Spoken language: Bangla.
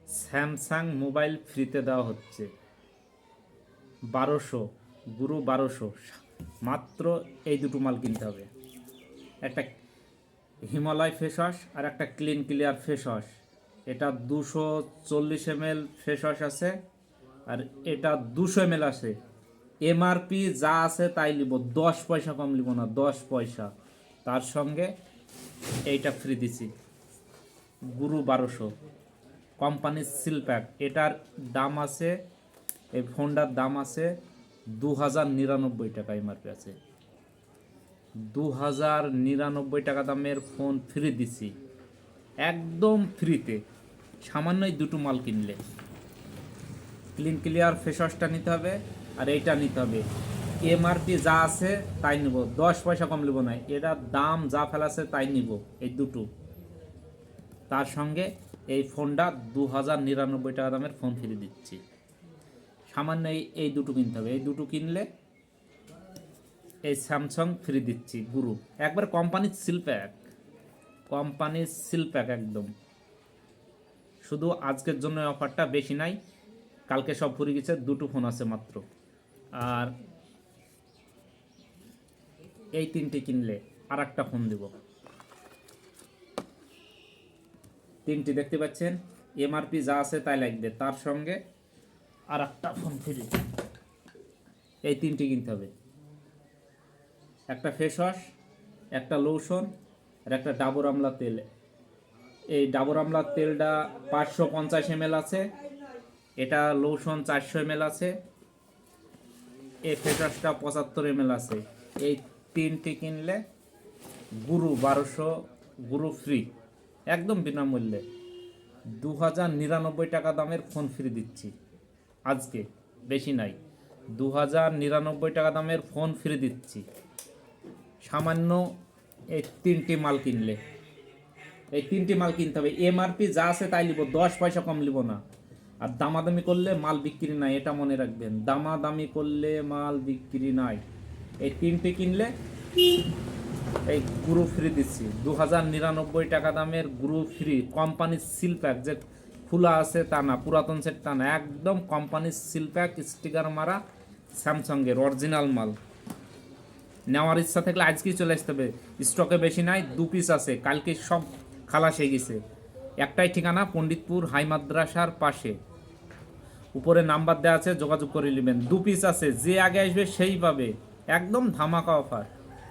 স্যামসাং মোবাইল ফ্রিতে দেওয়া হচ্ছে 1200, গুরু 1200। মাত্র এই দুটো মাল কিনতে হবে, একটা হিমালয় ফেস ওয়াশ আর একটা ক্লিন ক্লিয়ার ফেস ওয়াশ। এটা 240 ml ফেস ওয়াশ আছে আর এটা 200 ml আছে। এমআরপি যা আছে তাই নিব, 10 পয়সা কম নিব না, 10 পয়সা। তার সঙ্গে এইটা ফ্রি দিছি, গুরু 1200 কোম্পানির সিল প্যাক। এটার দাম আছে, এই ফোনটার দাম আছে 2099 টাকা, এমআরপি আছে 2099 টাকা দামের ফোন ফ্রি দিছি, একদম ফ্রিতে। সামান্য দুটো মাল কিনলে ক্লিন ক্লিয়ার ফেস ওয়াশটা নিতে হবে আর এইটা নিতে হবে। এমআরপি যা আছে তাই নিব, 10 পয়সা কম নেব না। এটার দাম যা ফেলাছে তাই নিব, এই দুটো। তার সঙ্গে এই ফোনটা 2099 টাকা দামের ফোন ফ্রি দিচ্ছি। সামান্য এই দুটো কিনতে হবে, এই দুটো কিনলে এই স্যামসাং ফ্রি দিচ্ছি গুরু, একবার কোম্পানির সিল প্যাক, কোম্পানির সিল প্যাক একদম। শুধু আজকের জন্য অফারটা, বেশি নাই, কালকে সব ফুরে গেছে। দুটো ফোন আছে মাত্র। আর এই তিনটে কিনলে আর একটা ফোন দেব। তিনটি দেখতে পাচ্ছেন, এমআরপি যা আছে তাই লাগবে, তার সঙ্গে আর একটা ফোন ফ্রি। এই তিনটি কিনতে হবে, একটা ফেস ওয়াশ, একটা লোশন আর একটা ডাবর আমলা তেল। এই ডাবর আমলা তেলটা 550 ml আছে, এটা লোশন 400 ml আছে, এই ফেস ওয়াশটা 75 ml আছে। এই তিনটি কিনলে গুরু 1200, গুরু ফ্রি, একদম বিনামূল্যে। 2099 টাকা দামের ফোন ফ্রি দিচ্ছি আজকে, বেশি নাই। 2099 টাকা দামের ফোন ফ্রি দিচ্ছি সামান্য এই তিনটি মাল কিনলে। এই তিনটি মাল কিনতে হবে, এমআরপি যা আছে তাই নিব, 10 পয়সা কম নিব না। আর দামাদামি করলে মাল বিক্রি নাই, এটা মনে রাখবেন, দামাদামি করলে মাল বিক্রি নাই। এই তিনটি কিনলে এই গুরু ফ্রি দিচ্ছি, 2099 টাকা দামের গুরু ফ্রি। কোম্পানির সিল প্যাক, যে খোলা আছে তা না, পুরাতন সেট তা না, একদম কোম্পানির সিল প্যাক, স্টিকার মারা, স্যামসাংয়ের অরিজিনাল মাল। নেওয়ার ইচ্ছা থাকলে আজকেই চলে আসতে হবে, স্টকে বেশি নাই, 2 পিস আছে, কালকে সব খালাস হয়ে গেছে। একটাই ঠিকানা, পণ্ডিতপুর হাই মাদ্রাসার পাশে, উপরে নাম্বার দেওয়া আছে, যোগাযোগ করে নেবেন। 2 পিস আছে, যে আগে আসবে সেই পাবে, একদম ধামাকা অফার।